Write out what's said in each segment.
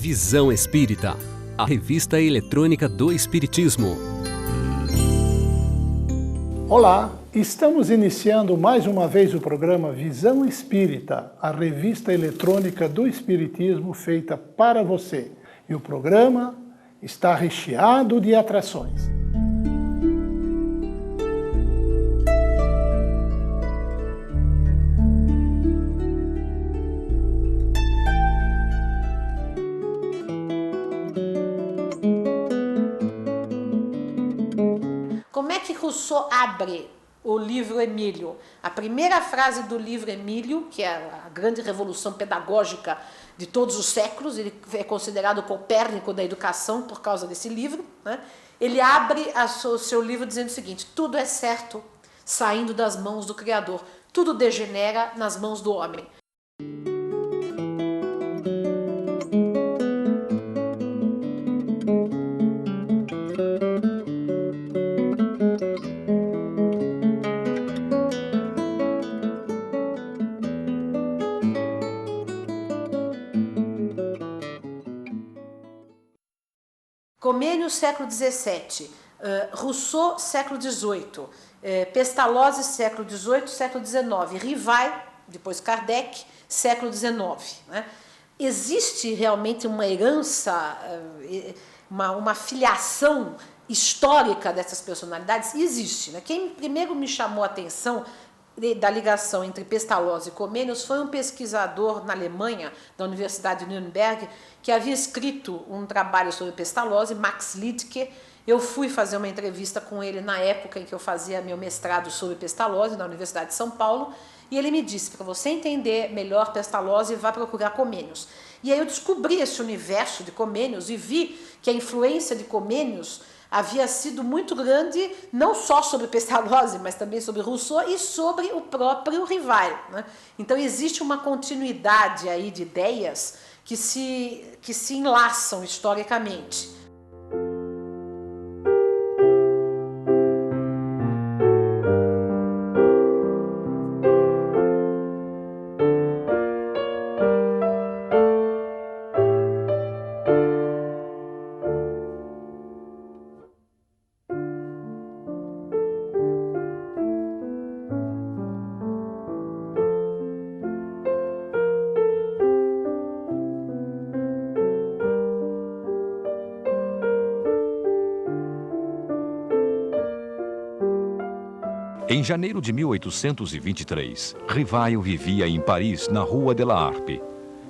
Visão Espírita, a revista eletrônica do Espiritismo. Olá, estamos iniciando mais uma vez o programa Visão Espírita, a revista eletrônica do Espiritismo feita para você. E o programa está recheado de atrações. Como é que Rousseau abre o livro Emílio? A primeira frase do livro Emílio, que é a grande revolução pedagógica de todos os séculos, ele é considerado o Copérnico da educação por causa desse livro, né? Ele abre o seu livro dizendo o seguinte: tudo é certo saindo das mãos do Criador, tudo degenera nas mãos do homem. Comênios, século XVII, Rousseau, século XVIII, Pestalozzi, século XVIII, século XIX, Rivai, depois Kardec, século XIX. Né? Existe realmente uma herança, uma filiação histórica dessas personalidades? Existe. Né? Quem primeiro me chamou a atenção da ligação entre Pestalozzi e Comênios foi um pesquisador na Alemanha, da Universidade de Nuremberg, que havia escrito um trabalho sobre Pestalozzi, Max Liedtke. Eu fui fazer uma entrevista com ele na época em que eu fazia meu mestrado sobre Pestalozzi, na Universidade de São Paulo, e ele me disse: para você entender melhor Pestalozzi, vá procurar Comênios. E aí eu descobri esse universo de Comênios e vi que a influência de Comênios havia sido muito grande, não só sobre Pestalozzi, mas também sobre Rousseau e sobre o próprio Rivai. Né? Então existe uma continuidade aí de ideias que se enlaçam historicamente. Em janeiro de 1823, Rivai vivia em Paris, na Rua de la Harpe.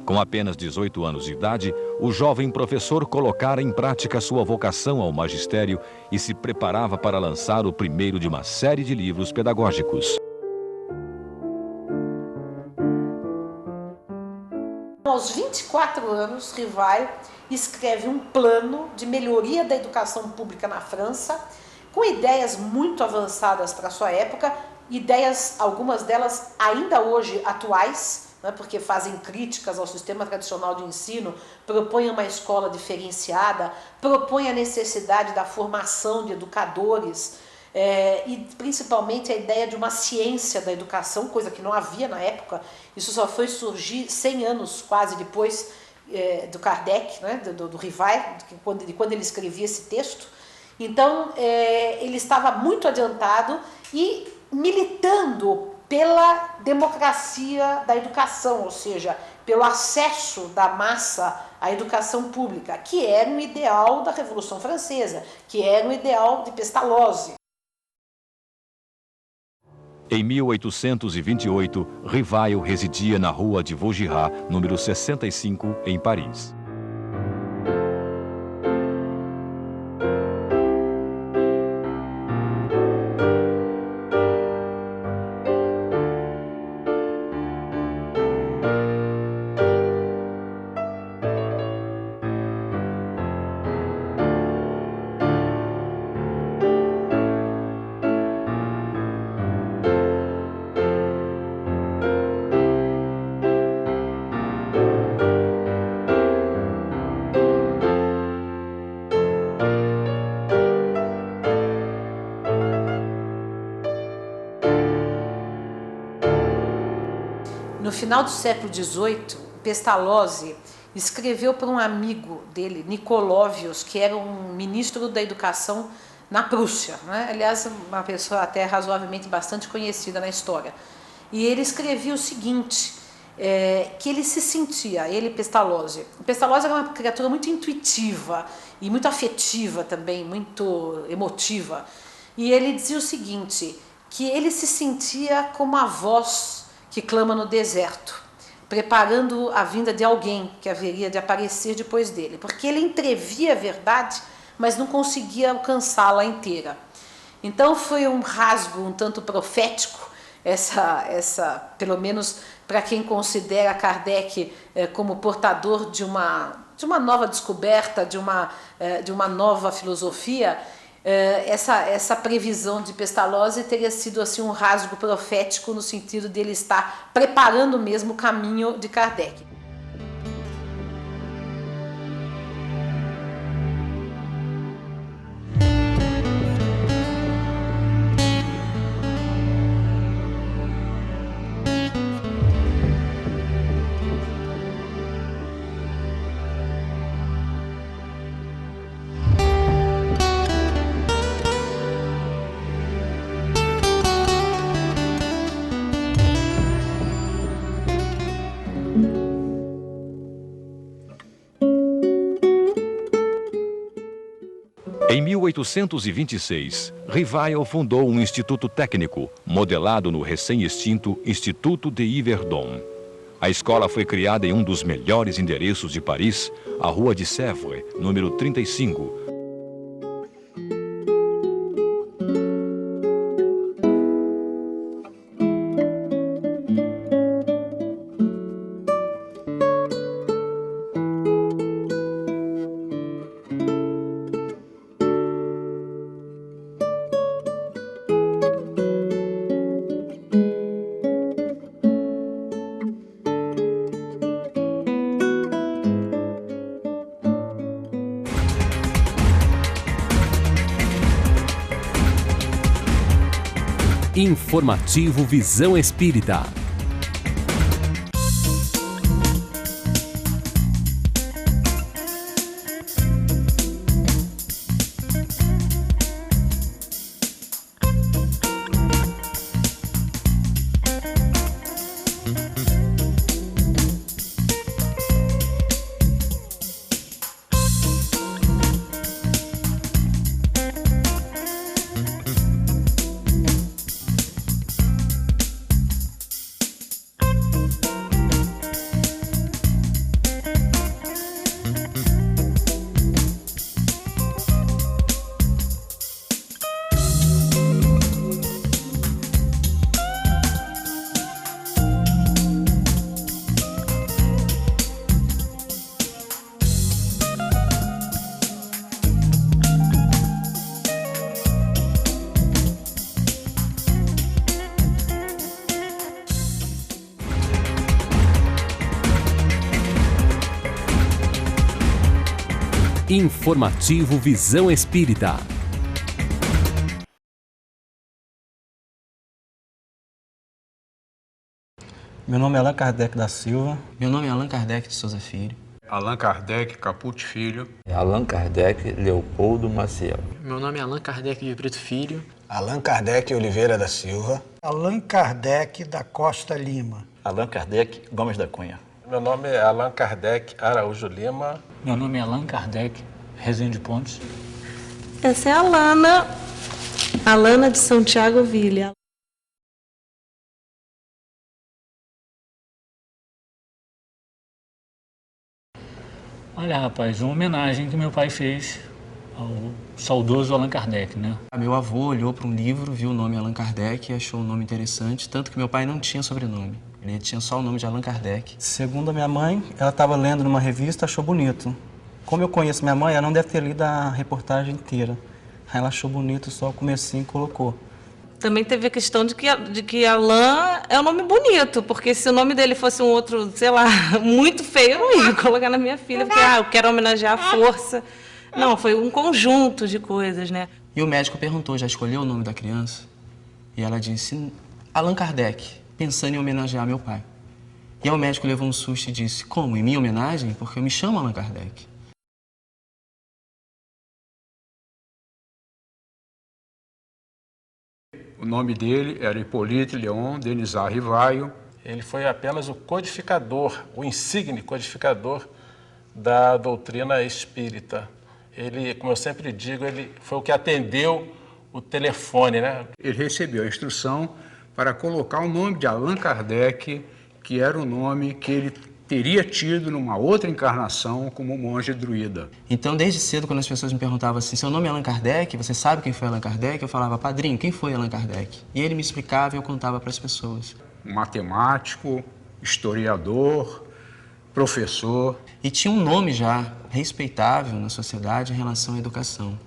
Com apenas 18 anos de idade, o jovem professor colocara em prática sua vocação ao magistério e se preparava para lançar o primeiro de uma série de livros pedagógicos. Aos 24 anos, Rivai escreve um plano de melhoria da educação pública na França, com ideias muito avançadas para a sua época, ideias, algumas delas ainda hoje atuais, né, porque fazem críticas ao sistema tradicional de ensino, propõem uma escola diferenciada, propõem a necessidade da formação de educadores, e principalmente a ideia de uma ciência da educação, coisa que não havia na época. Isso só foi surgir 100 anos quase depois do Kardec, né, do Rivai, de quando ele escrevia esse texto. Então, ele estava muito adiantado e militando pela democracia da educação, ou seja, pelo acesso da massa à educação pública, que era um ideal da Revolução Francesa, que era um ideal de Pestalozzi. Em 1828, Rivai residia na Rua de Vaugirard, número 65, em Paris. No final do século XVIII, Pestalozzi escreveu para um amigo dele, Nicolavius, que era um ministro da educação na Prússia, né? Aliás, uma pessoa até razoavelmente bastante conhecida na história. E ele escrevia o seguinte, que ele se sentia, ele Pestalozzi. O Pestalozzi era uma criatura muito intuitiva e muito afetiva também, muito emotiva. E ele dizia o seguinte, que ele se sentia como a voz que clama no deserto, preparando a vinda de alguém que haveria de aparecer depois dele, porque ele entrevia a verdade, mas não conseguia alcançá-la inteira. Então foi um rasgo um tanto profético, pelo menos para quem considera Kardec como portador de uma nova descoberta, de uma nova filosofia. Essa previsão de Pestalozzi teria sido assim um rasgo profético no sentido de ele estar preparando mesmo o caminho de Kardec. Em 1826, Rivail fundou um instituto técnico, modelado no recém-extinto Instituto de Yverdon. A escola foi criada em um dos melhores endereços de Paris, a Rua de Sèvres, número 35. Informativo Visão Espírita. Informativo Visão Espírita. Meu nome é Allan Kardec da Silva. Meu nome é Allan Kardec de Souza Filho. Allan Kardec Caputo Filho. Allan Kardec Leopoldo Maciel. Meu nome é Allan Kardec de Brito Filho. Allan Kardec Oliveira da Silva. Allan Kardec da Costa Lima. Allan Kardec Gomes da Cunha. Meu nome é Allan Kardec Araújo Lima. Meu nome é Allan Kardec Rezende Pontes. Essa é a Alana de São Tiago Vilha. Olha, rapaz, uma homenagem que meu pai fez ao saudoso Allan Kardec, né? Meu avô olhou para um livro, viu o nome Allan Kardec e achou o nome interessante, tanto que meu pai não tinha sobrenome. Ele tinha só o nome de Allan Kardec. Segundo a minha mãe, ela estava lendo numa revista, achou bonito. Como eu conheço minha mãe, ela não deve ter lido a reportagem inteira. Aí ela achou bonito só o comecinho e colocou. Também teve a questão de que Allan é um nome bonito, porque se o nome dele fosse um outro, sei lá, muito feio, eu não ia colocar na minha filha, porque eu quero homenagear a força. Não, foi um conjunto de coisas, né? E o médico perguntou, já escolheu o nome da criança? E ela disse, Allan Kardec, pensando em homenagear meu pai. E aí o médico levou um susto e disse, como? Em minha homenagem? Porque eu me chamo Allan Kardec. O nome dele era Hippolyte Léon Denisard Rivaio. Ele foi apenas o codificador, o insigne codificador da doutrina espírita. Ele, como eu sempre digo, ele foi o que atendeu o telefone, né? Ele recebeu a instrução para colocar o nome de Allan Kardec, que era o nome que ele teria tido numa outra encarnação como monge druida. Então, desde cedo, quando as pessoas me perguntavam assim, seu nome é Allan Kardec, você sabe quem foi Allan Kardec? Eu falava, padrinho, quem foi Allan Kardec? E ele me explicava e eu contava para as pessoas. Matemático, historiador, professor. E tinha um nome já respeitável na sociedade em relação à educação.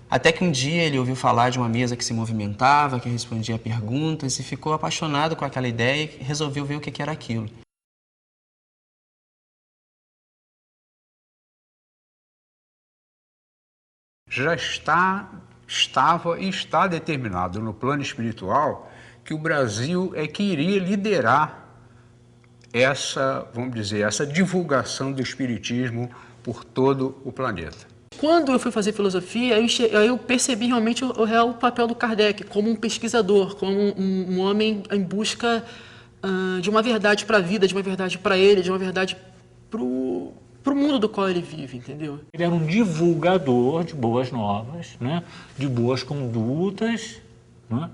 Até que um dia ele ouviu falar de uma mesa que se movimentava, que respondia a perguntas e ficou apaixonado com aquela ideia e resolveu ver o que era aquilo. Já estava e está determinado no plano espiritual que o Brasil é que iria liderar essa, vamos dizer, essa divulgação do espiritismo por todo o planeta. Quando eu fui fazer filosofia, eu percebi realmente o real papel do Kardec como um pesquisador, como um homem em busca de uma verdade para a vida, de uma verdade para ele, de uma verdade para o mundo do qual ele vive, entendeu? Ele era um divulgador de boas novas, né? De boas condutas, né?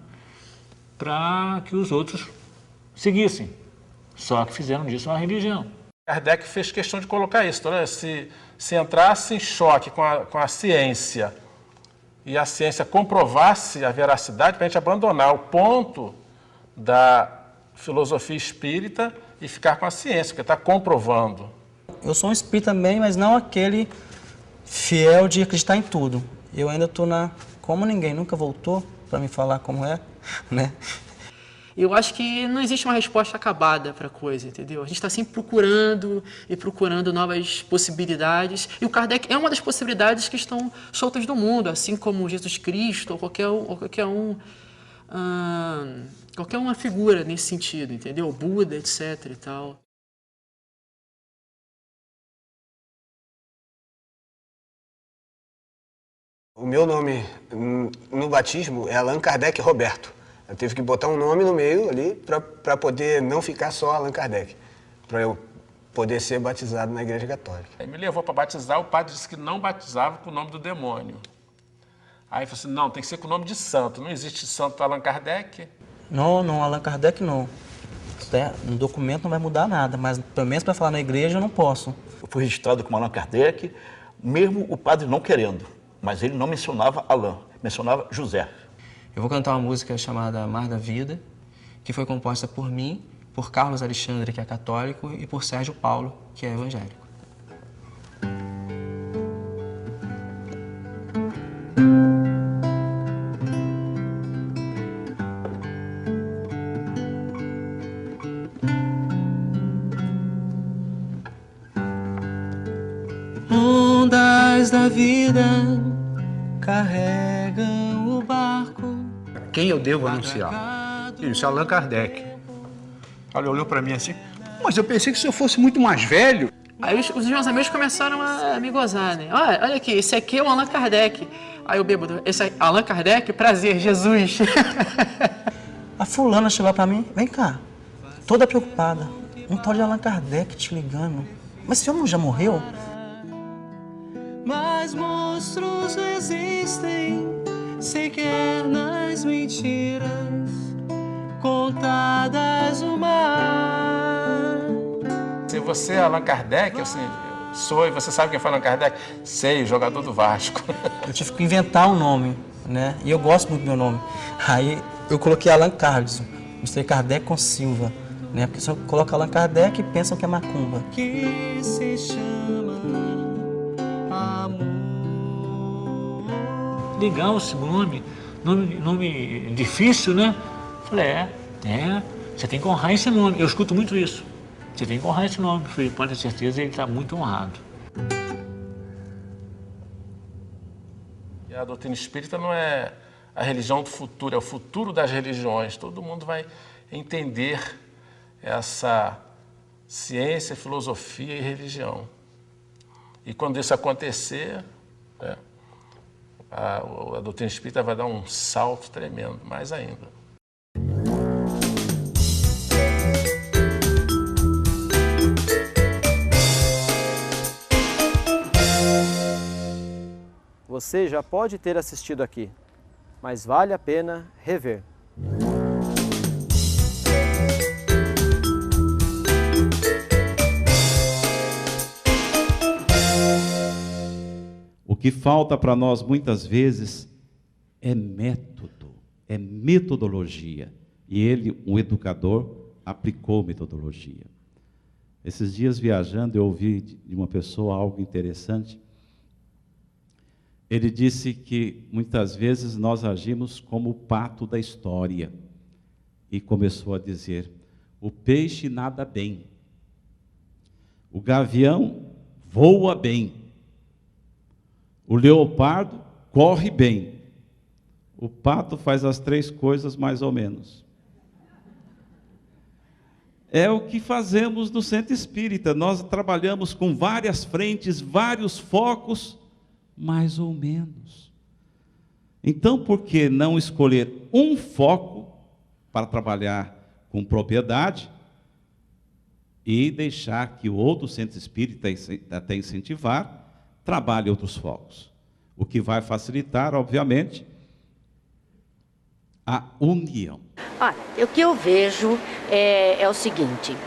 Para que os outros seguissem. Só que fizeram disso uma religião. Kardec fez questão de colocar isso, né? Se entrasse em choque com a ciência e a ciência comprovasse a veracidade, para a gente abandonar o ponto da filosofia espírita e ficar com a ciência, porque está comprovando. Eu sou um espírita também, mas não aquele fiel de acreditar em tudo. Eu ainda estou como ninguém nunca voltou para me falar como é, né? Eu acho que não existe uma resposta acabada para a coisa, entendeu? A gente está sempre procurando novas possibilidades. E o Kardec é uma das possibilidades que estão soltas do mundo, assim como Jesus Cristo ou qualquer uma figura nesse sentido, entendeu? Buda, etc. e tal. O meu nome no batismo é Allan Kardec Roberto. Eu tive que botar um nome no meio ali para poder não ficar só Allan Kardec, para eu poder ser batizado na Igreja Católica. Aí me levou para batizar, o padre disse que não batizava com o nome do demônio. Aí falou assim, não, tem que ser com o nome de santo. Não existe santo Allan Kardec? Não, Allan Kardec não. No documento não vai mudar nada, mas pelo menos para falar na igreja eu não posso. Eu fui registrado como Allan Kardec, mesmo o padre não querendo. Mas ele não mencionava Allan, mencionava José. Eu vou cantar uma música chamada Mar da Vida, que foi composta por mim, por Carlos Alexandre, que é católico, e por Sérgio Paulo, que é evangélico. Ondas da vida carregam o barco. Quem eu devo anunciar? Ele disse, Allan Kardec. Ele olhou para mim assim, mas eu pensei que o senhor fosse muito mais velho. Aí os meus amigos começaram a me gozar, né? Olha aqui, esse aqui é o Allan Kardec. Aí o bêbado, esse é Allan Kardec? Prazer, Jesus. A fulana chegou para mim, vem cá, toda preocupada. Um tal de Allan Kardec te ligando. Mas esse homem já morreu? Mas monstros existem sequer nas mentiras contadas no mar. Se você é Allan Kardec, eu sou, e você sabe quem foi Allan Kardec? Sei, jogador do Vasco. Eu tive que inventar um nome, né? E eu gosto muito do meu nome. Aí eu coloquei Allan Carlson, misturei Kardec com Silva, né? Porque se eu coloco Allan Kardec, pensam que é macumba. Que se chama amor. Legal esse nome difícil, né? Falei, você tem que honrar esse nome. Eu escuto muito isso. Você tem que honrar esse nome. Falei, pode ter certeza, ele está muito honrado. E a doutrina espírita não é a religião do futuro, é o futuro das religiões. Todo mundo vai entender essa ciência, filosofia e religião. E quando isso acontecer, né, a doutrina espírita vai dar um salto tremendo, mais ainda. Você já pode ter assistido aqui, mas vale a pena rever. O que falta para nós muitas vezes é método, é metodologia. E ele, um educador, aplicou metodologia. Esses dias viajando, eu ouvi de uma pessoa algo interessante. Ele disse que muitas vezes nós agimos como o pato da história. E começou a dizer: o peixe nada bem, o gavião voa bem, o leopardo corre bem, o pato faz as 3 coisas mais ou menos. É o que fazemos no Centro Espírita. Nós trabalhamos com várias frentes, vários focos, mais ou menos. Então, por que não escolher um foco para trabalhar com propriedade e deixar que o outro Centro Espírita, até incentivar, trabalhe outros focos? O que vai facilitar, obviamente, a união. O que eu vejo é o seguinte: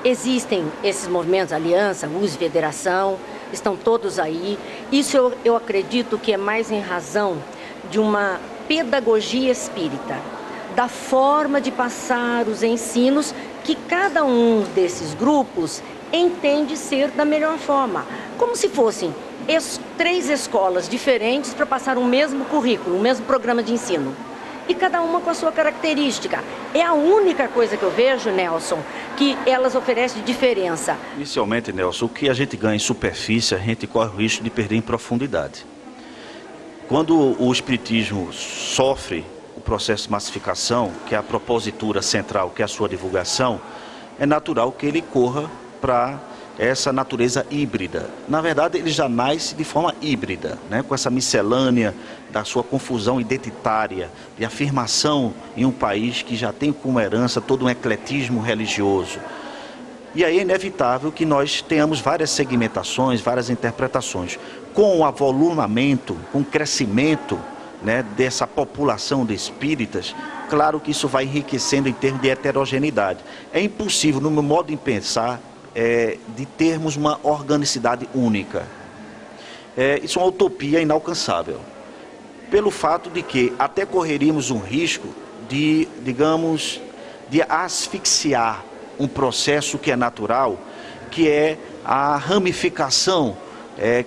existem esses movimentos, aliança, USE, federação, estão todos aí. Isso eu acredito que é mais em razão de uma pedagogia espírita, da forma de passar os ensinos que cada um desses grupos entende ser da melhor forma, como se fossem 3 escolas diferentes para passar o mesmo currículo, o mesmo programa de ensino. E cada uma com a sua característica. É a única coisa que eu vejo, Nelson, que elas oferecem de diferença. Inicialmente, Nelson, o que a gente ganha em superfície, a gente corre o risco de perder em profundidade. Quando o Espiritismo sofre o processo de massificação, que é a propositura central, que é a sua divulgação, é natural que ele corra para essa natureza híbrida. Na verdade, ele já nasce de forma híbrida, né? Com essa miscelânea da sua confusão identitária, de afirmação em um país que já tem como herança todo um ecletismo religioso. E aí é inevitável que nós tenhamos várias segmentações, várias interpretações. Com o avolumamento, com o crescimento, né, dessa população de espíritas, claro que isso vai enriquecendo em termos de heterogeneidade. É impossível, no meu modo de pensar, de termos uma organicidade única. Isso é uma utopia inalcançável. Pelo fato de que até correríamos um risco de, digamos, de asfixiar um processo que é natural, que é a ramificação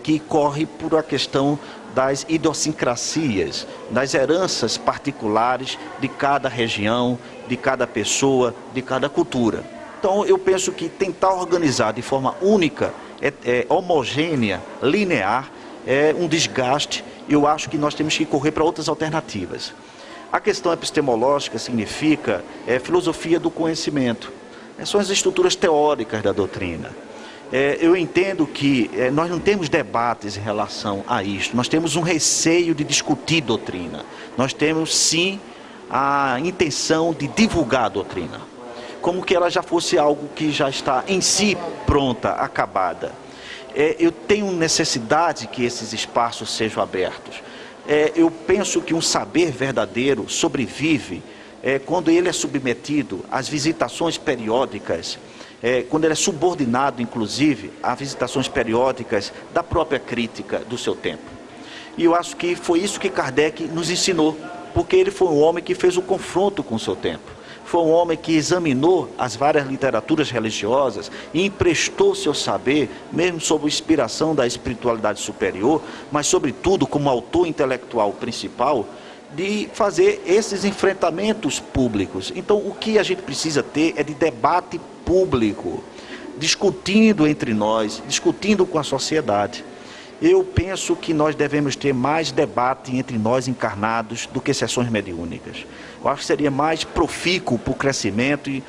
que corre por a questão das idiosincrasias, das heranças particulares de cada região, de cada pessoa, de cada cultura. Então, eu penso que tentar organizar de forma única, homogênea, linear, é um desgaste. Eu acho que nós temos que correr para outras alternativas. A questão epistemológica significa filosofia do conhecimento. São as estruturas teóricas da doutrina. Eu entendo que nós não temos debates em relação a isso. Nós temos um receio de discutir doutrina. Nós temos, sim, a intenção de divulgar a doutrina, como que ela já fosse algo que já está em si pronta, acabada. Eu tenho necessidade que esses espaços sejam abertos. Eu penso que um saber verdadeiro sobrevive quando ele é submetido às visitações periódicas, quando ele é subordinado, inclusive, a visitações periódicas da própria crítica do seu tempo. E eu acho que foi isso que Kardec nos ensinou, porque ele foi um homem que fez o confronto com o seu tempo. Foi um homem que examinou as várias literaturas religiosas e emprestou seu saber, mesmo sob a inspiração da espiritualidade superior, mas sobretudo como autor intelectual principal, de fazer esses enfrentamentos públicos. Então, o que a gente precisa ter é de debate público, discutindo entre nós, discutindo com a sociedade. Eu penso que nós devemos ter mais debate entre nós encarnados do que sessões mediúnicas. Eu acho que seria mais profícuo para o crescimento e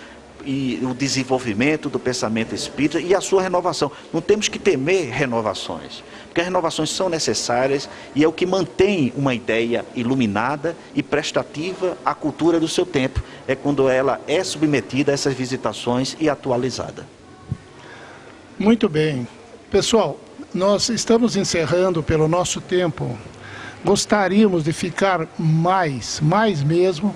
e o desenvolvimento do pensamento espírita e a sua renovação. Não temos que temer renovações, porque as renovações são necessárias e é o que mantém uma ideia iluminada e prestativa à cultura do seu tempo. É quando ela é submetida a essas visitações e atualizada. Muito bem. Pessoal, nós estamos encerrando pelo nosso tempo. Gostaríamos de ficar mais mesmo,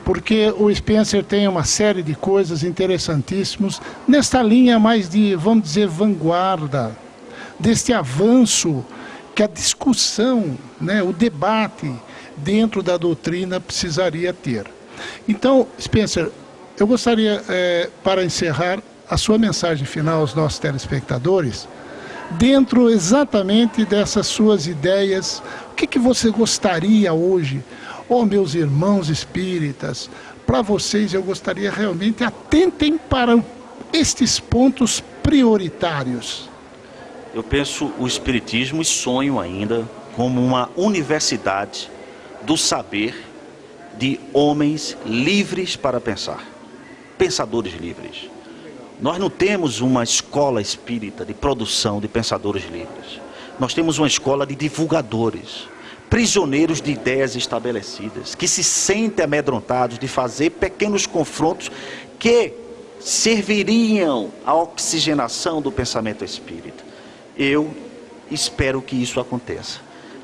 porque o Spencer tem uma série de coisas interessantíssimas nesta linha mais de, vamos dizer, vanguarda, deste avanço que a discussão, né, o debate dentro da doutrina precisaria ter. Então, Spencer, eu gostaria, para encerrar, a sua mensagem final aos nossos telespectadores, dentro exatamente dessas suas ideias, o que você gostaria hoje, meus irmãos espíritas, para vocês eu gostaria realmente, atentem para estes pontos prioritários. Eu penso o Espiritismo e sonho ainda como uma universidade do saber de homens livres para pensar, pensadores livres. Nós não temos uma escola espírita de produção de pensadores livres. Nós temos uma escola de divulgadores, prisioneiros de ideias estabelecidas, que se sentem amedrontados de fazer pequenos confrontos que serviriam à oxigenação do pensamento espírita. Eu espero que isso aconteça,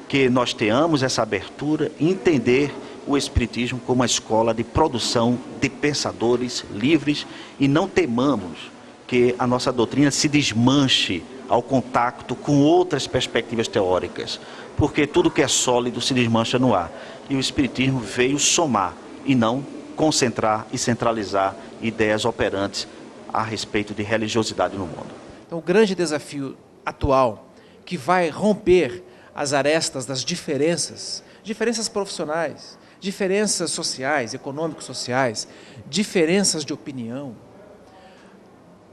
que nós tenhamos essa abertura e entender o Espiritismo como uma escola de produção de pensadores livres e não temamos que a nossa doutrina se desmanche ao contato com outras perspectivas teóricas, porque tudo que é sólido se desmancha no ar. E o Espiritismo veio somar e não concentrar e centralizar ideias operantes a respeito de religiosidade no mundo. Então, o grande desafio atual, que vai romper as arestas das diferenças profissionais, diferenças sociais, econômico-sociais, diferenças de opinião.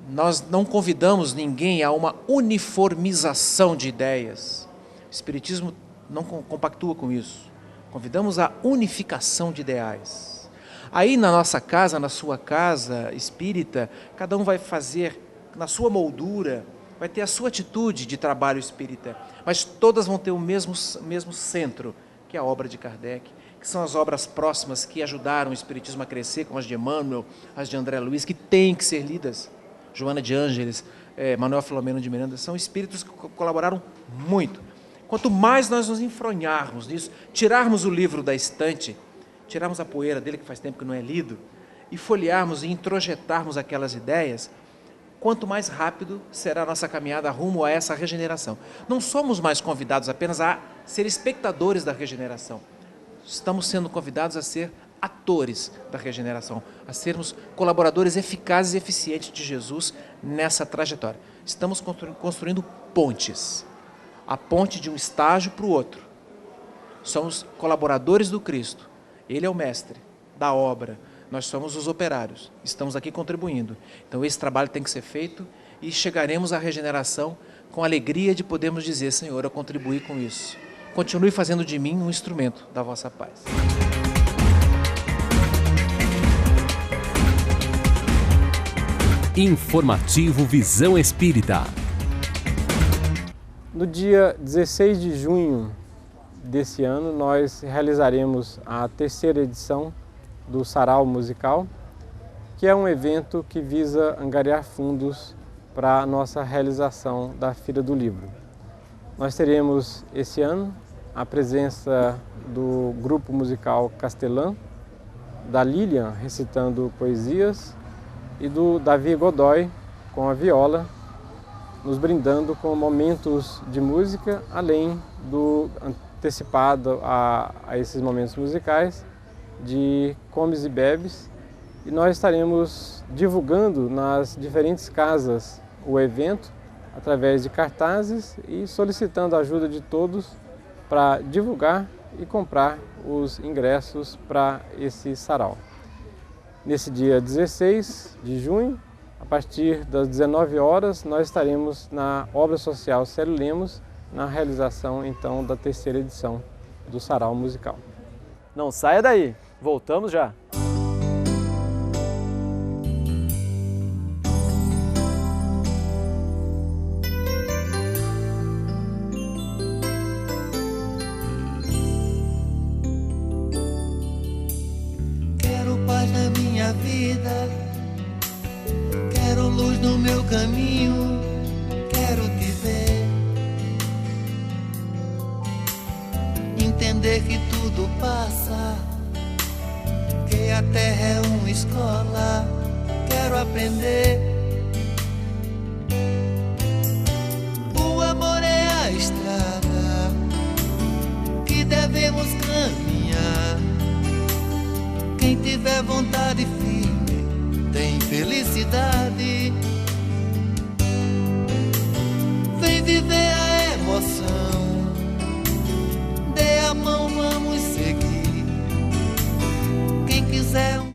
Nós não convidamos ninguém a uma uniformização de ideias. O Espiritismo não compactua com isso. Convidamos a unificação de ideais. Aí na nossa casa, na sua casa espírita, cada um vai fazer na sua moldura, vai ter a sua atitude de trabalho espírita, mas todas vão ter o mesmo centro, que é a obra de Kardec, que são as obras próximas que ajudaram o Espiritismo a crescer, como as de Emmanuel, as de André Luiz, que têm que ser lidas. Joana de Ângeles, Manuel Filomeno de Miranda, são espíritos que colaboraram muito. Quanto mais nós nos enfronharmos nisso, tirarmos o livro da estante, tirarmos a poeira dele, que faz tempo que não é lido, e folhearmos e introjetarmos aquelas ideias, quanto mais rápido será a nossa caminhada rumo a essa regeneração. Não somos mais convidados apenas a ser espectadores da regeneração. Estamos sendo convidados a ser atores da regeneração, a sermos colaboradores eficazes e eficientes de Jesus nessa trajetória. Estamos construindo pontes, a ponte de um estágio para o outro. Somos colaboradores do Cristo, Ele é o mestre da obra, nós somos os operários, estamos aqui contribuindo. Então esse trabalho tem que ser feito e chegaremos à regeneração com a alegria de podermos dizer: Senhor, eu contribuí com isso. Continue fazendo de mim um instrumento da vossa paz. Informativo Visão Espírita. No dia 16 de junho desse ano, nós realizaremos a terceira edição do Sarau Musical, que é um evento que visa angariar fundos para a nossa realização da Feira do Livro. Nós teremos esse ano a presença do grupo musical Castelã, da Lilian recitando poesias e do Davi Godoy com a viola, nos brindando com momentos de música, além do antecipado a esses momentos musicais de comes e bebes. E nós estaremos divulgando nas diferentes casas o evento através de cartazes e solicitando a ajuda de todos para divulgar e comprar os ingressos para esse sarau. Nesse dia 16 de junho, a partir das 19 horas, nós estaremos na Obra Social Célio Lemos, na realização então da terceira edição do Sarau Musical. Não saia daí, voltamos já! minha vida. Quero luz no meu caminho, quero te ver. Entender que tudo passa, que a terra é uma escola, quero aprender. O amor é a estrada que devemos caminhar. Quem tiver vontade firme tem felicidade. Vem viver a emoção, dê a mão, vamos seguir. Quem quiser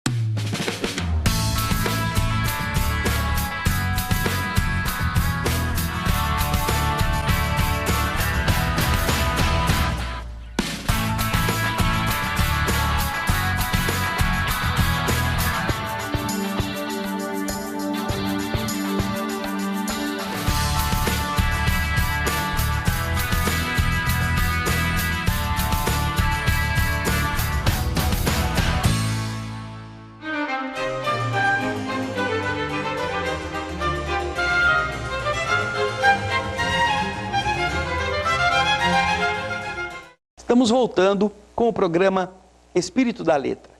Estamos voltando com o programa Espírito da Letra.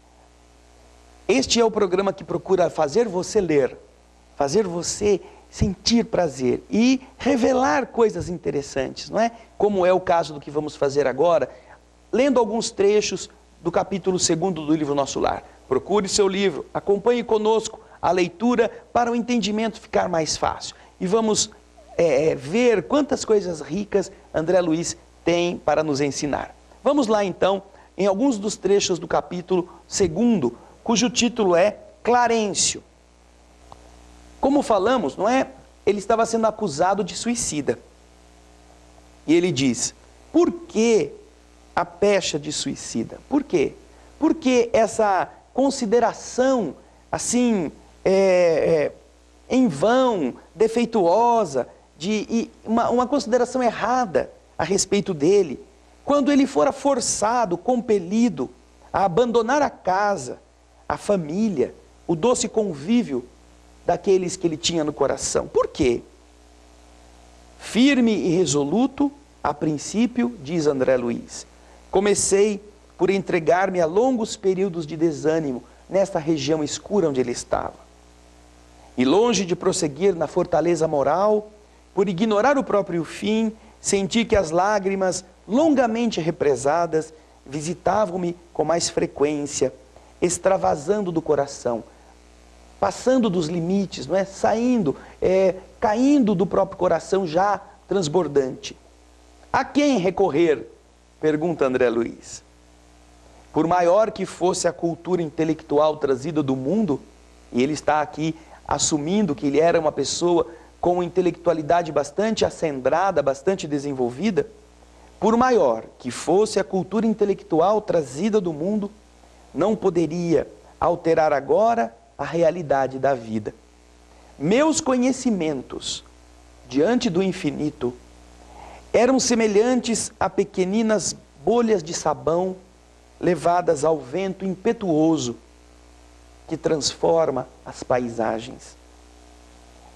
Este é o programa que procura fazer você ler, fazer você sentir prazer e revelar coisas interessantes, não é? Como é o caso do que vamos fazer agora, lendo alguns trechos do capítulo 2º do livro Nosso Lar. Procure seu livro, acompanhe conosco a leitura para o entendimento ficar mais fácil. E vamos ver quantas coisas ricas André Luiz tem para nos ensinar. Vamos lá então, em alguns dos trechos do capítulo 2º, cujo título é Clarencio. Como falamos, não é? Ele estava sendo acusado de suicida. E ele diz, por que a pecha de suicida? Por quê? Por que essa consideração, assim, em vão, defeituosa, uma consideração errada a respeito dele? Quando ele fora forçado, compelido a abandonar a casa, a família, o doce convívio daqueles que ele tinha no coração. Por quê? Firme e resoluto, a princípio, diz André Luiz, comecei por entregar-me a longos períodos de desânimo nesta região escura onde ele estava. E longe de prosseguir na fortaleza moral, por ignorar o próprio fim, senti que as lágrimas, longamente represadas, visitavam-me com mais frequência, extravasando do coração, passando dos limites, não é? Saindo, caindo do próprio coração já transbordante. A quem recorrer? Pergunta André Luiz. Por maior que fosse a cultura intelectual trazida do mundo, e ele está aqui assumindo que ele era uma pessoa com intelectualidade bastante acendrada, bastante desenvolvida, por maior que fosse a cultura intelectual trazida do mundo, não poderia alterar agora a realidade da vida. Meus conhecimentos, diante do infinito, eram semelhantes a pequeninas bolhas de sabão levadas ao vento impetuoso que transforma as paisagens.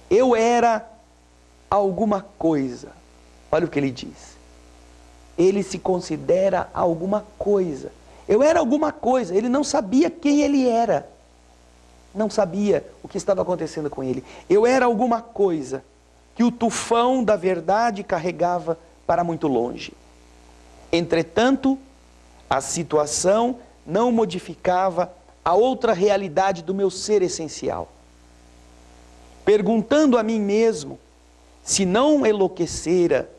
Eu era alguma coisa. Olha o que ele diz. Ele se considera alguma coisa. Eu era alguma coisa. Ele não sabia quem ele era. Não sabia o que estava acontecendo com ele. Eu era alguma coisa que o tufão da verdade carregava para muito longe. Entretanto, a situação não modificava a outra realidade do meu ser essencial. Perguntando a mim mesmo se não enlouquecera,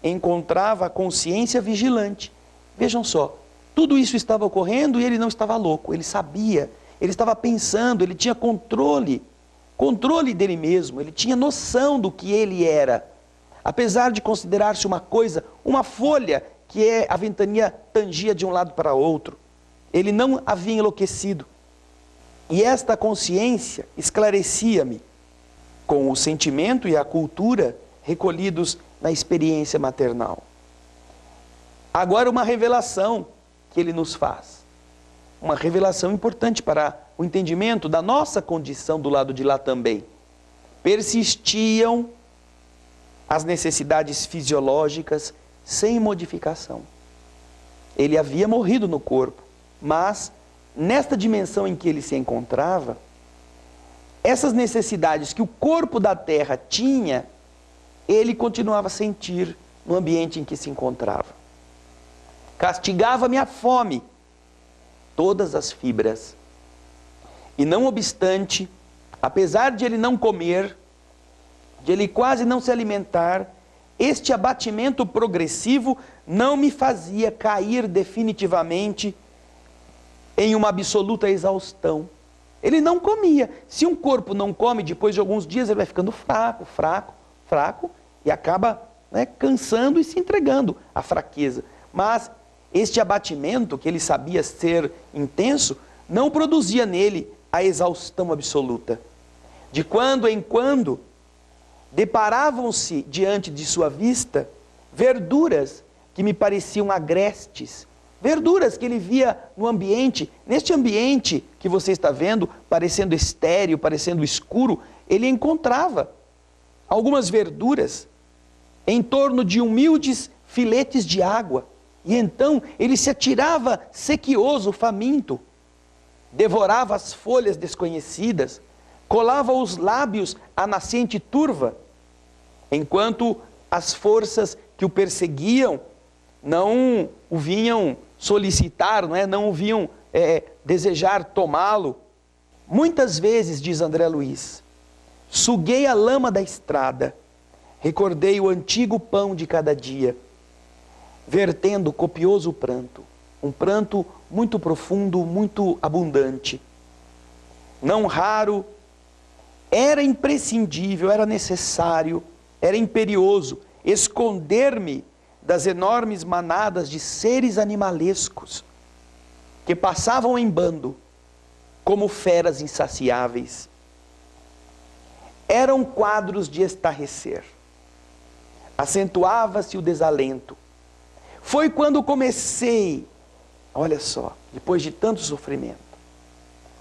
encontrava a consciência vigilante. Vejam só, tudo isso estava ocorrendo e ele não estava louco, ele sabia, ele estava pensando, ele tinha controle dele mesmo, ele tinha noção do que ele era. Apesar de considerar-se uma coisa, uma folha que a ventania tangia de um lado para outro, ele não havia enlouquecido. E esta consciência esclarecia-me com o sentimento e a cultura recolhidos na experiência maternal. Agora uma revelação que ele nos faz. Uma revelação importante para o entendimento da nossa condição do lado de lá também. Persistiam as necessidades fisiológicas sem modificação. Ele havia morrido no corpo, mas nesta dimensão em que ele se encontrava, essas necessidades que o corpo da terra tinha, ele continuava a sentir no ambiente em que se encontrava. Castigava-me a fome, todas as fibras. E não obstante, apesar de ele não comer, de ele quase não se alimentar, este abatimento progressivo não me fazia cair definitivamente em uma absoluta exaustão. Ele não comia. Se um corpo não come, depois de alguns dias ele vai ficando fraco, e acaba, né, cansando e se entregando à fraqueza. Mas este abatimento, que ele sabia ser intenso, não produzia nele a exaustão absoluta. De quando em quando, deparavam-se diante de sua vista verduras que me pareciam agrestes, verduras que ele via no ambiente. Neste ambiente que você está vendo, parecendo estéril, parecendo escuro, ele encontrava algumas verduras em torno de humildes filetes de água. E então ele se atirava sequioso, faminto, devorava as folhas desconhecidas, colava os lábios à nascente turva, enquanto as forças que o perseguiam não o vinham solicitar, não o vinham desejar tomá-lo. Muitas vezes, diz André Luiz, suguei a lama da estrada, recordei o antigo pão de cada dia, vertendo copioso pranto, um pranto muito profundo, muito abundante. Não raro, era imprescindível, era necessário, era imperioso esconder-me das enormes manadas de seres animalescos que passavam em bando como feras insaciáveis. Eram quadros de estarrecer. Acentuava-se o desalento. Foi quando comecei, olha só, depois de tanto sofrimento,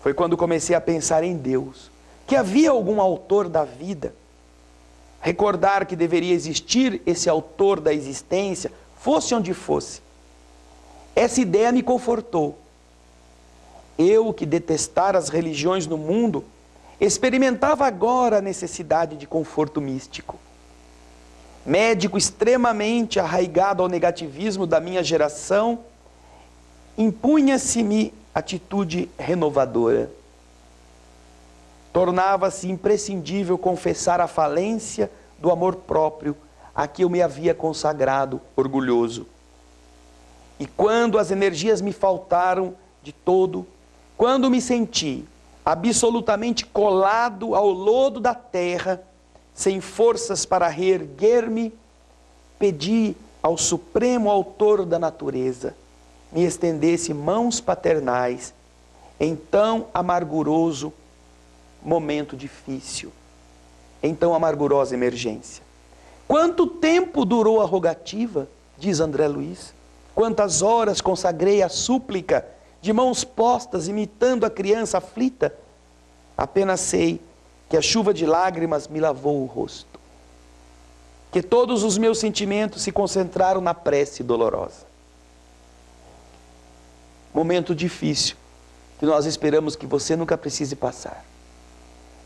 foi quando comecei a pensar em Deus, que havia algum autor da vida, recordar que deveria existir esse autor da existência, fosse onde fosse. Essa ideia me confortou. Eu, que detestara as religiões no mundo, experimentava agora a necessidade de conforto místico. Médico extremamente arraigado ao negativismo da minha geração, impunha-se-me atitude renovadora. Tornava-se imprescindível confessar a falência do amor próprio a que eu me havia consagrado orgulhoso. E quando as energias me faltaram de todo, quando me senti absolutamente colado ao lodo da terra, sem forças para reerguer-me, pedi ao Supremo Autor da natureza me estendesse mãos paternais em tão amarguroso momento difícil, em tão amargurosa emergência. Quanto tempo durou a rogativa, diz André Luiz? Quantas horas consagrei a súplica de mãos postas, imitando a criança aflita? Apenas sei que a chuva de lágrimas me lavou o rosto, que todos os meus sentimentos se concentraram na prece dolorosa. Momento difícil, que nós esperamos que você nunca precise passar.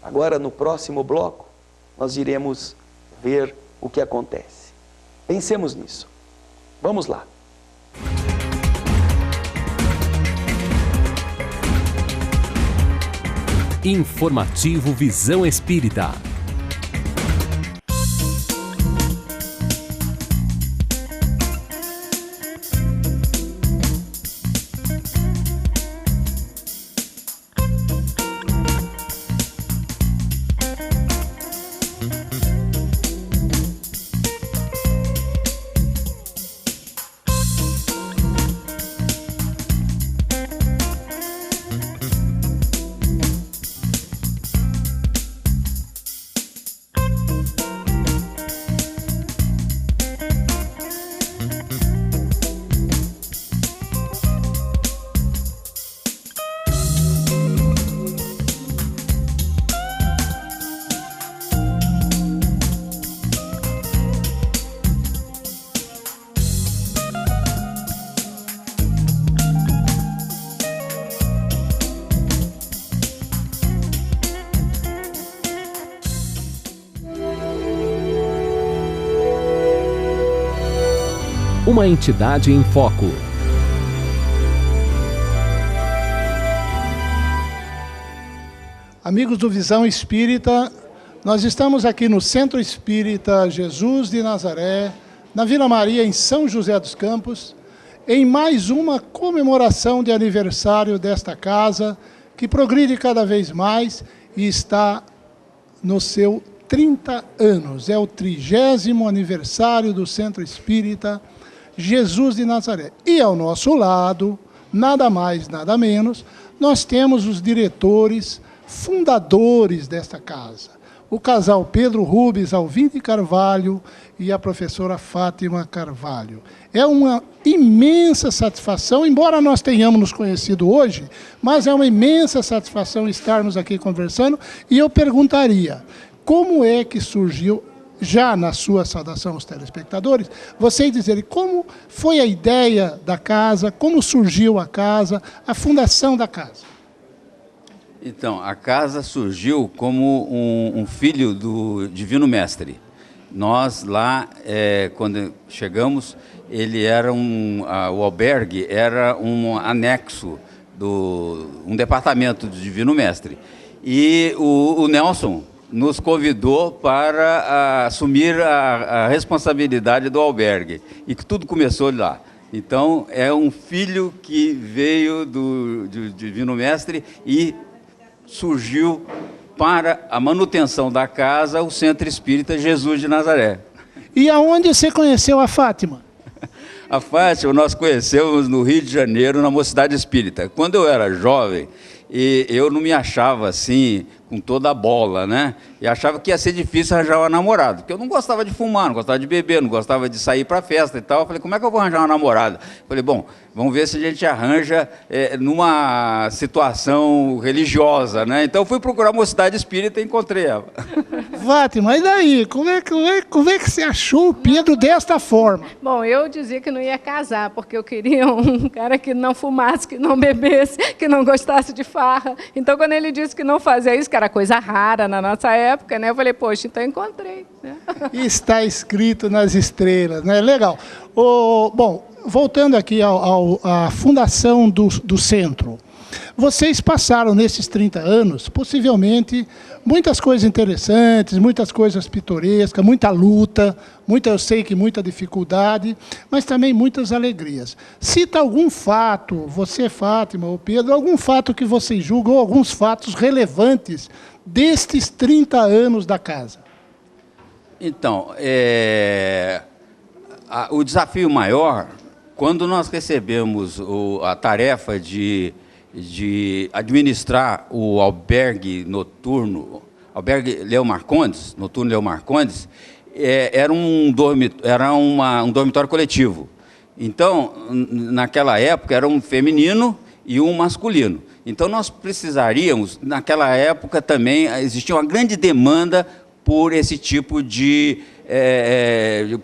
Agora, no próximo bloco, nós iremos ver o que acontece. Pensemos nisso. Vamos lá. Informativo Visão Espírita. uma entidade em foco. Amigos do Visão Espírita, nós estamos aqui no Centro Espírita Jesus de Nazaré, na Vila Maria, em São José dos Campos, em mais uma comemoração de aniversário desta casa, que progride cada vez mais e está no seu 30 anos. É o 30º aniversário do Centro Espírita Jesus de Nazaré. E ao nosso lado, nada mais, nada menos, nós temos os diretores, fundadores desta casa. O casal Pedro Rubens Alvim de Carvalho e a professora Fátima Carvalho. É uma imensa satisfação, embora nós tenhamos nos conhecido hoje, mas é uma imensa satisfação estarmos aqui conversando. E eu perguntaria, como é que surgiu, já na sua saudação aos telespectadores, vocês dizerem como foi a ideia da casa, como surgiu a casa, a fundação da casa. Então, a casa surgiu como um filho do Divino Mestre. Nós lá, quando chegamos, ele era o albergue era um anexo, um departamento do Divino Mestre. E o Nelson nos convidou para assumir a responsabilidade do albergue. E que tudo começou lá. Então, é um filho que veio do Divino Mestre e surgiu para a manutenção da casa o Centro Espírita Jesus de Nazaré. E aonde você conheceu a Fátima? A Fátima nós conhecemos no Rio de Janeiro, na Mocidade Espírita. Quando eu era jovem, eu não me achava assim, com toda a bola, né? E achava que ia ser difícil arranjar uma namorada, porque eu não gostava de fumar, não gostava de beber, não gostava de sair para festa e tal. Eu falei, como é que eu vou arranjar uma namorada? Eu falei, bom, vamos ver se a gente arranja numa situação religiosa, né? Então eu fui procurar a Mocidade Espírita e encontrei ela. Fátima, e daí? Como é que você achou o Pedro desta forma? Bom, eu dizia que não ia casar, porque eu queria um cara que não fumasse, que não bebesse, que não gostasse de farra. Então, quando ele disse que não fazia isso, que era coisa rara na nossa época, né? Eu falei, poxa, então encontrei. Né? Está escrito nas estrelas, né? Legal. Bom, voltando aqui à fundação do centro. Vocês passaram, nesses 30 anos, possivelmente, muitas coisas interessantes, muitas coisas pitorescas, muita luta, eu sei que muita dificuldade, mas também muitas alegrias. Cita algum fato, você, Fátima, ou Pedro, algum fato que vocês julgam, ou alguns fatos relevantes destes 30 anos da casa. Então, o desafio maior, quando nós recebemos a tarefa de administrar o albergue noturno, albergue Leo Marcondes, noturno Leo Marcondes, era um dormitório coletivo. Então, naquela época, era um feminino e um masculino. Então, nós precisaríamos, naquela época também, existia uma grande demanda por esse tipo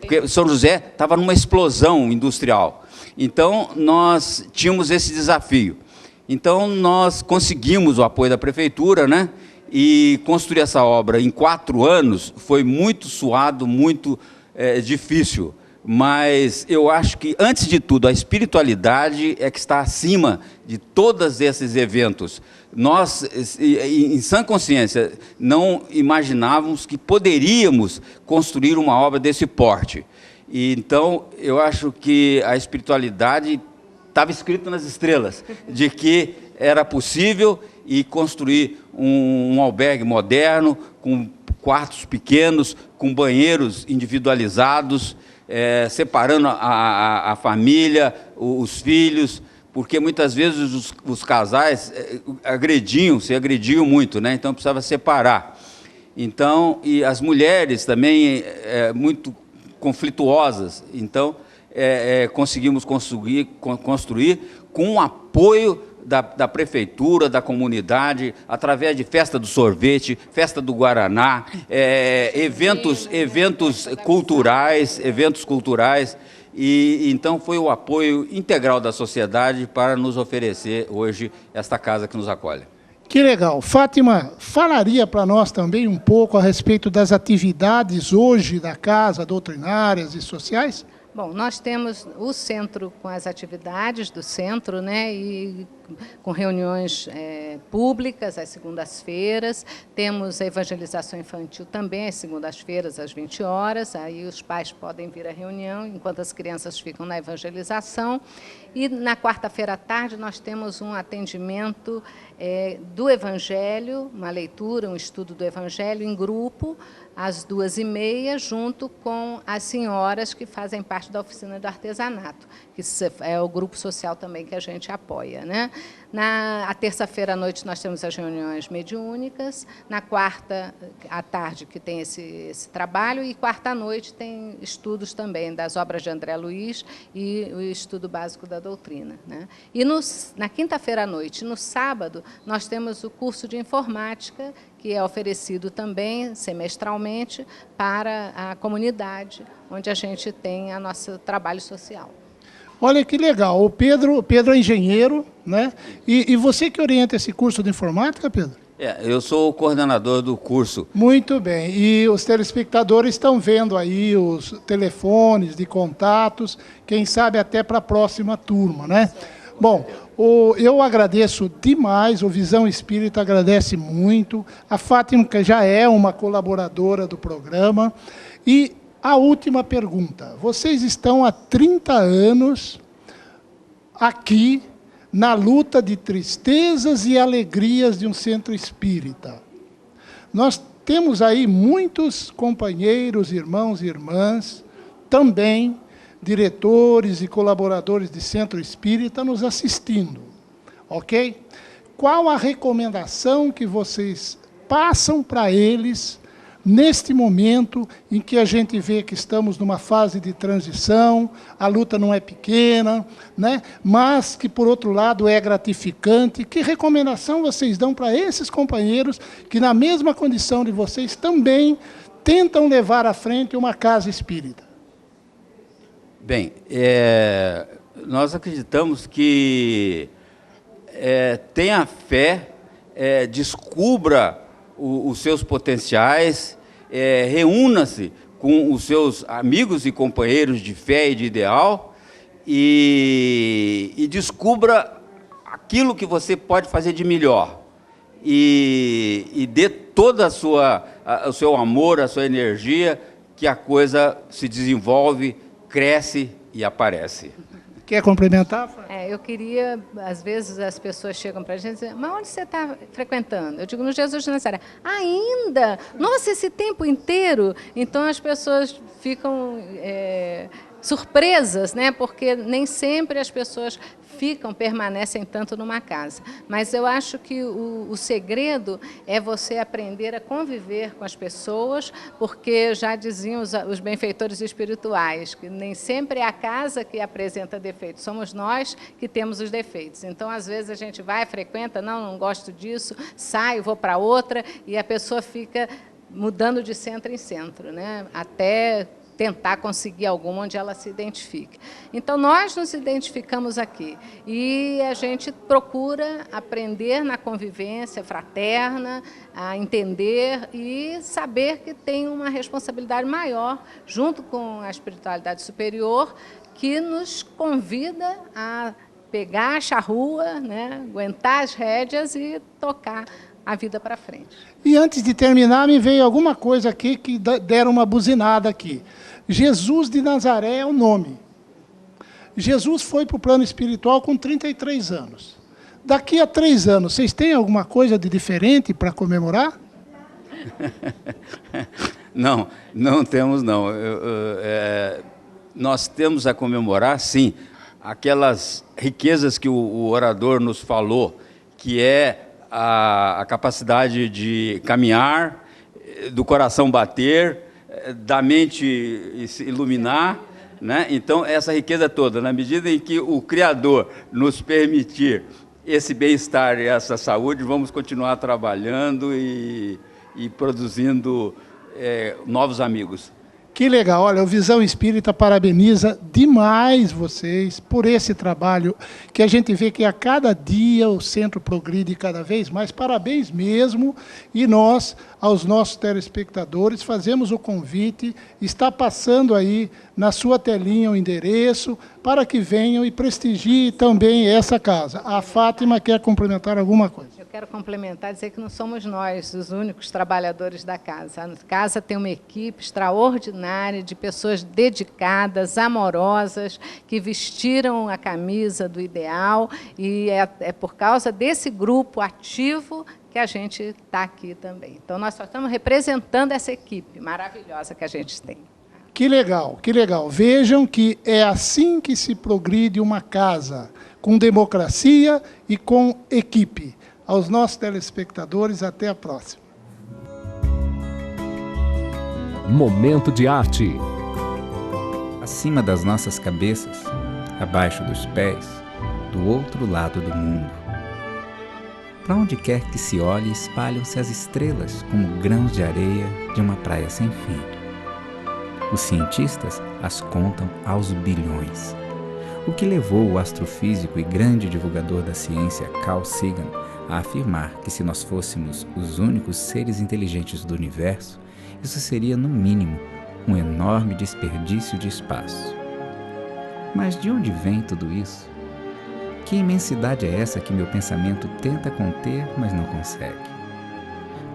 porque São José estava numa explosão industrial. Então, nós tínhamos esse desafio. Então, nós conseguimos o apoio da prefeitura, né? E construir essa obra em 4 anos foi muito suado, muito difícil. Mas eu acho que, antes de tudo, a espiritualidade é que está acima de todos esses eventos. Nós, em sã consciência, não imaginávamos que poderíamos construir uma obra desse porte. E, então, eu acho que a espiritualidade estava escrito nas estrelas, de que era possível e construir um albergue moderno, com quartos pequenos, com banheiros individualizados, separando a família, os filhos, porque muitas vezes os casais se agrediam muito, né? Então precisava separar. Então, e as mulheres também muito conflituosas, então conseguimos construir com o apoio da prefeitura, da comunidade, através de festa do sorvete, festa do Guaraná, eventos culturais, e então foi o apoio integral da sociedade para nos oferecer hoje esta casa que nos acolhe. Que legal. Fátima, falaria para nós também um pouco a respeito das atividades hoje da casa, doutrinárias e sociais? Bom, nós temos o centro com as atividades do centro, né, e com reuniões públicas às segundas-feiras. Temos a evangelização infantil também às segundas-feiras, às 20 horas. Aí os pais podem vir à reunião, enquanto as crianças ficam na evangelização. E na quarta-feira à tarde nós temos um atendimento do Evangelho, uma leitura, um estudo do Evangelho em grupo, às 2h30, junto com as senhoras que fazem parte da oficina do artesanato, que é o grupo social também que a gente apoia, né? Na terça-feira à noite nós temos as reuniões mediúnicas, na quarta à tarde que tem esse trabalho, e quarta à noite tem estudos também das obras de André Luiz e o estudo básico da doutrina, né? E na quinta-feira à noite, no sábado, nós temos o curso de informática, que é oferecido também semestralmente para a comunidade, onde a gente tem o nosso trabalho social. Olha que legal, o Pedro é engenheiro, né? E você que orienta esse curso de informática, Pedro? Eu sou o coordenador do curso. Muito bem, e os telespectadores estão vendo aí os telefones de contatos, quem sabe até para a próxima turma, né? Bom, eu agradeço demais, o Visão Espírita agradece muito, a Fátima que já é uma colaboradora do programa, e a última pergunta, vocês estão há 30 anos aqui na luta de tristezas e alegrias de um centro espírita. Nós temos aí muitos companheiros, irmãos e irmãs, também diretores e colaboradores de centro espírita nos assistindo, ok? Qual a recomendação que vocês passam para eles neste momento em que a gente vê que estamos numa fase de transição, a luta não é pequena, né? Mas que, por outro lado, é gratificante? Que recomendação vocês dão para esses companheiros que, na mesma condição de vocês, também tentam levar à frente uma casa espírita? Bem, nós acreditamos que tenha fé, descubra os seus potenciais, reúna-se com os seus amigos e companheiros de fé e de ideal e descubra aquilo que você pode fazer de melhor e dê toda o seu amor, a sua energia, que a coisa se desenvolve, cresce e aparece. Quer complementar? Eu queria, às vezes as pessoas chegam para a gente e dizem, mas onde você está frequentando? Eu digo, no Jesus de Nazaré. Ainda? Nossa, esse tempo inteiro? Então as pessoas ficam surpresas, né? Porque nem sempre as pessoas permanecem tanto numa casa. Mas eu acho que o segredo é você aprender a conviver com as pessoas, porque já diziam os benfeitores espirituais, que nem sempre é a casa que apresenta defeitos, somos nós que temos os defeitos. Então, às vezes, a gente vai, frequenta, não gosto disso, saio, vou para outra, e a pessoa fica mudando de centro em centro, né? Até tentar conseguir alguma onde ela se identifique. Então, nós nos identificamos aqui e a gente procura aprender na convivência fraterna, a entender e saber que tem uma responsabilidade maior, junto com a espiritualidade superior, que nos convida a pegar a charrua, né, aguentar as rédeas e tocar a vida para frente. E antes de terminar, me veio alguma coisa aqui que deram uma buzinada aqui. Jesus de Nazaré é o nome. Jesus foi para o plano espiritual com 33 anos. Daqui a 3 anos, vocês têm alguma coisa de diferente para comemorar? Não temos, não. Nós temos a comemorar, sim, aquelas riquezas que o orador nos falou, que é a capacidade de caminhar, do coração bater, da mente se iluminar, né? Então, essa riqueza toda, na medida em que o Criador nos permitir esse bem-estar e essa saúde, vamos continuar trabalhando e produzindo novos amigos. Que legal. Olha, o Visão Espírita parabeniza demais vocês por esse trabalho que a gente vê que a cada dia o centro progride cada vez mais. Parabéns mesmo. E nós, aos nossos telespectadores, fazemos o convite. Está passando aí na sua telinha o endereço para que venham e prestigiem também essa casa. A Fátima quer complementar alguma coisa. Eu quero complementar, dizer que não somos nós os únicos trabalhadores da casa. A casa tem uma equipe extraordinária de pessoas dedicadas, amorosas, que vestiram a camisa do ideal, e é por causa desse grupo ativo que a gente está aqui também. Então, nós só estamos representando essa equipe maravilhosa que a gente tem. Que legal, que legal. Vejam que é assim que se progride uma casa, com democracia e com equipe. Aos nossos telespectadores, até a próxima. Momento de arte. Acima das nossas cabeças, abaixo dos pés, do outro lado do mundo. Para onde quer que se olhe, espalham-se as estrelas como grãos de areia de uma praia sem fim. Os cientistas as contam aos bilhões. O que levou o astrofísico e grande divulgador da ciência Carl Sagan a afirmar que se nós fôssemos os únicos seres inteligentes do universo, isso seria, no mínimo, um enorme desperdício de espaço. Mas de onde vem tudo isso? Que imensidade é essa que meu pensamento tenta conter, mas não consegue?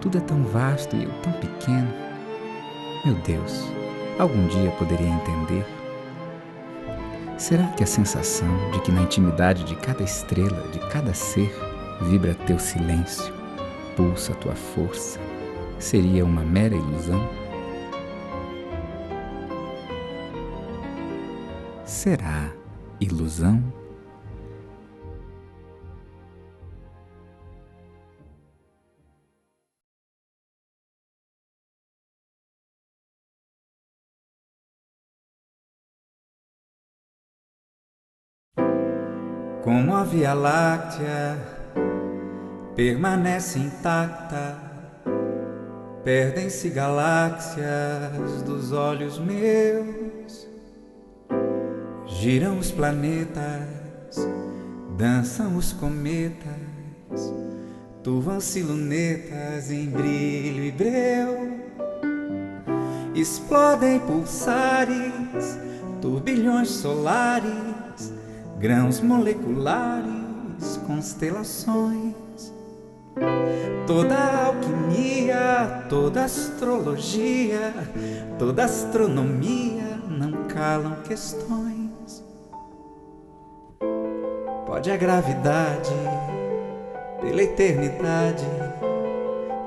Tudo é tão vasto e eu tão pequeno. Meu Deus, algum dia poderia entender? Será que a sensação de que na intimidade de cada estrela, de cada ser, vibra teu silêncio, pulsa tua força, seria uma mera ilusão? Será ilusão? Como a Via Láctea permanece intacta, perdem-se galáxias dos olhos meus, giram os planetas, dançam os cometas, turvam-se lunetas em brilho e breu, explodem pulsares, turbilhões solares, grãos moleculares, constelações. Toda a alquimia, toda astrologia, toda astronomia não calam questões. Pode a gravidade, pela eternidade,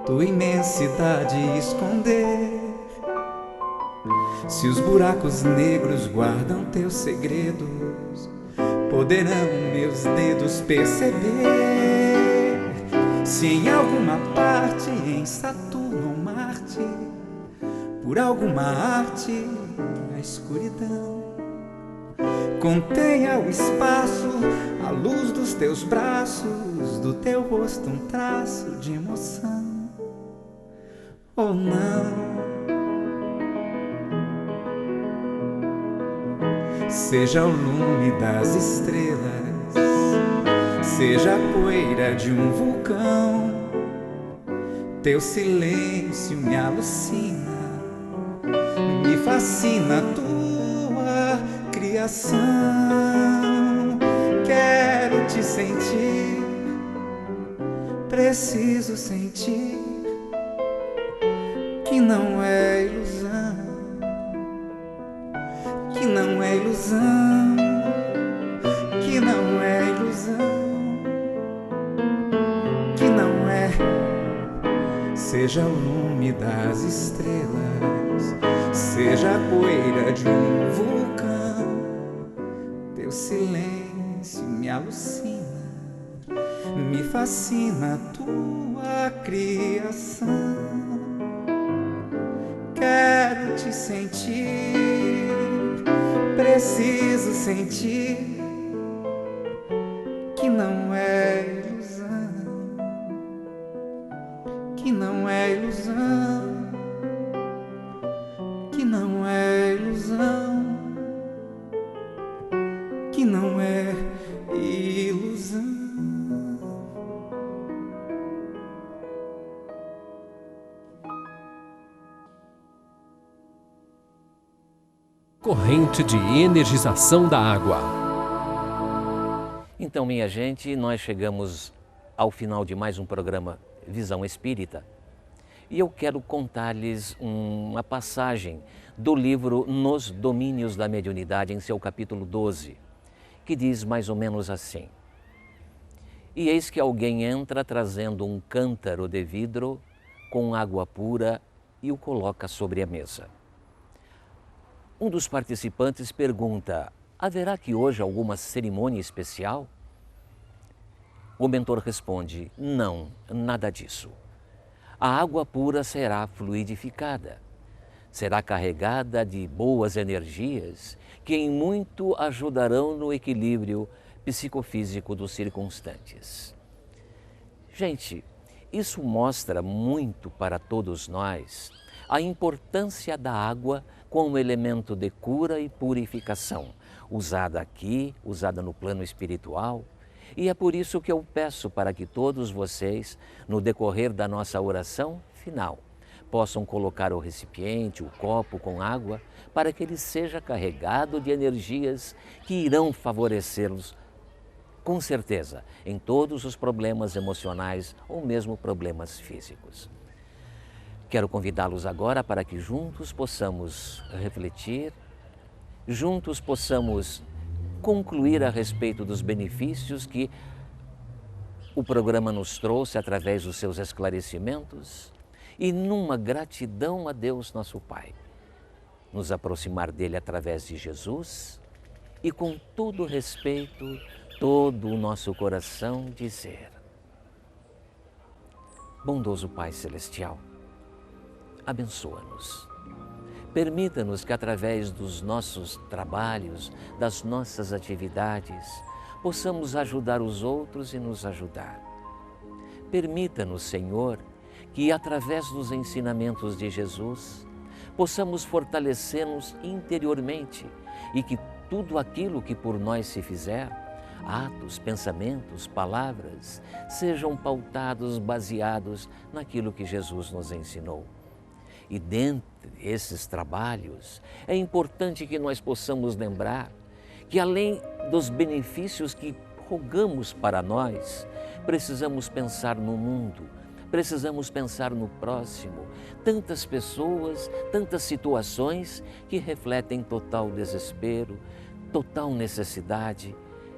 tua imensidade esconder. Se os buracos negros guardam teus segredos, poderão meus dedos perceber se em alguma parte, em Saturno ou Marte, por alguma arte, a escuridão contenha o espaço, a luz dos teus braços, do teu rosto um traço de emoção, ou não. Seja o lume das estrelas, seja a poeira de um vulcão, teu silêncio me alucina, me fascina tua criação. Quero te sentir, preciso sentir que não é ilusão, que não é ilusão, que não é ilusão, que não é. Seja o lume das estrelas, seja a poeira de um vulcão, teu silêncio me alucina, me fascina tua criação. Quero te sentir, preciso sentir que não é ilusão, que não é ilusão, que não é corrente de energização da água. Então, minha gente, nós chegamos ao final de mais um programa Visão Espírita. E eu quero contar-lhes uma passagem do livro Nos Domínios da Mediunidade, em seu capítulo 12, que diz mais ou menos assim: E eis que alguém entra trazendo um cântaro de vidro com água pura e o coloca sobre a mesa. Um dos participantes pergunta: haverá aqui hoje alguma cerimônia especial? O mentor responde: não, nada disso. A água pura será fluidificada, será carregada de boas energias que em muito ajudarão no equilíbrio psicofísico dos circunstantes. Gente, isso mostra muito para todos nós a importância da água como elemento de cura e purificação, usada aqui, usada no plano espiritual. E é por isso que eu peço para que todos vocês, no decorrer da nossa oração final, possam colocar o recipiente, o copo com água, para que ele seja carregado de energias que irão favorecê-los, com certeza, em todos os problemas emocionais ou mesmo problemas físicos. Quero convidá-los agora para que juntos possamos refletir, juntos possamos concluir a respeito dos benefícios que o programa nos trouxe através dos seus esclarecimentos e numa gratidão a Deus nosso Pai, nos aproximar dele através de Jesus e com todo respeito, todo o nosso coração dizer: bondoso Pai Celestial, abençoa-nos. Permita-nos que através dos nossos trabalhos, das nossas atividades, possamos ajudar os outros e nos ajudar. Permita-nos, Senhor, que através dos ensinamentos de Jesus, possamos fortalecer-nos interiormente e que tudo aquilo que por nós se fizer, atos, pensamentos, palavras, sejam pautados, baseados naquilo que Jesus nos ensinou. E dentre esses trabalhos, é importante que nós possamos lembrar que além dos benefícios que rogamos para nós, precisamos pensar no mundo, precisamos pensar no próximo. Tantas pessoas, tantas situações que refletem total desespero, total necessidade.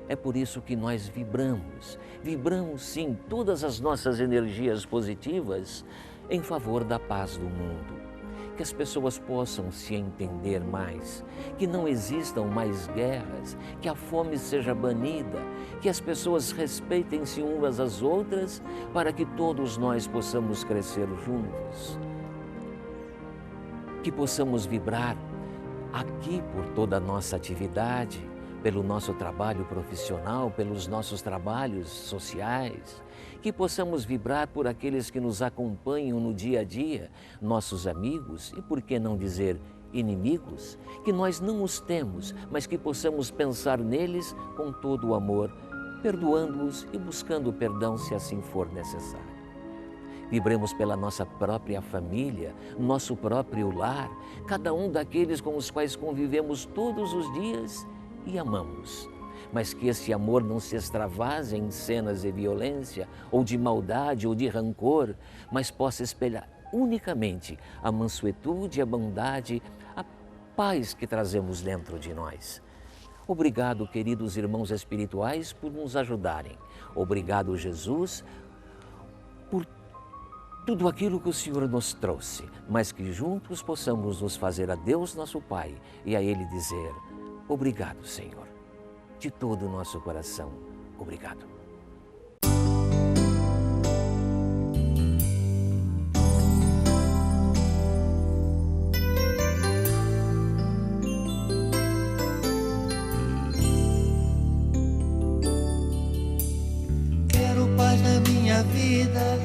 É por isso que nós vibramos sim todas as nossas energias positivas em favor da paz do mundo. Que as pessoas possam se entender mais, que não existam mais guerras, que a fome seja banida, que as pessoas respeitem-se umas às outras, para que todos nós possamos crescer juntos. Que possamos vibrar aqui por toda a nossa atividade, pelo nosso trabalho profissional, pelos nossos trabalhos sociais, que possamos vibrar por aqueles que nos acompanham no dia a dia, nossos amigos e, por que não dizer, inimigos, que nós não os temos, mas que possamos pensar neles com todo o amor, perdoando-os e buscando perdão se assim for necessário. Vibremos pela nossa própria família, nosso próprio lar, cada um daqueles com os quais convivemos todos os dias e amamos, mas que esse amor não se extravase em cenas de violência, ou de maldade, ou de rancor, mas possa espelhar unicamente a mansuetude, a bondade, a paz que trazemos dentro de nós. Obrigado, queridos irmãos espirituais, por nos ajudarem. Obrigado, Jesus, por tudo aquilo que o Senhor nos trouxe, mas que juntos possamos nos fazer a Deus nosso Pai e a Ele dizer: obrigado, Senhor, de todo o nosso coração, obrigado. Quero paz na minha vida,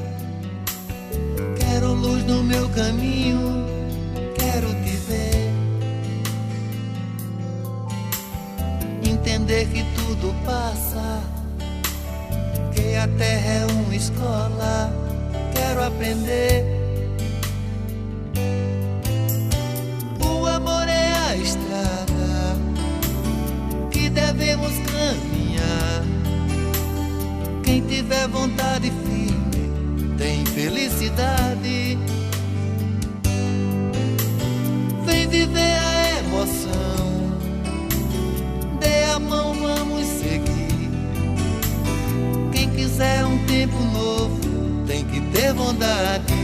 quero luz no meu caminho, quero te ver. Entender que tudo passa, que a terra é uma escola, quero aprender. O amor é a estrada verdade.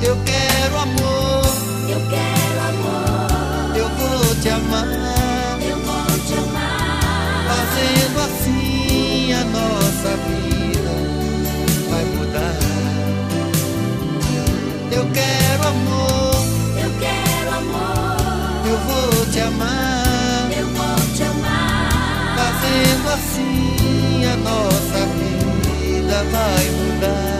Eu quero amor, eu quero amor. Eu vou te amar, eu vou te amar. Fazendo assim a nossa vida vai mudar. Eu quero amor, eu quero amor. Eu vou te amar, eu vou te amar. Fazendo assim a nossa vida vai mudar.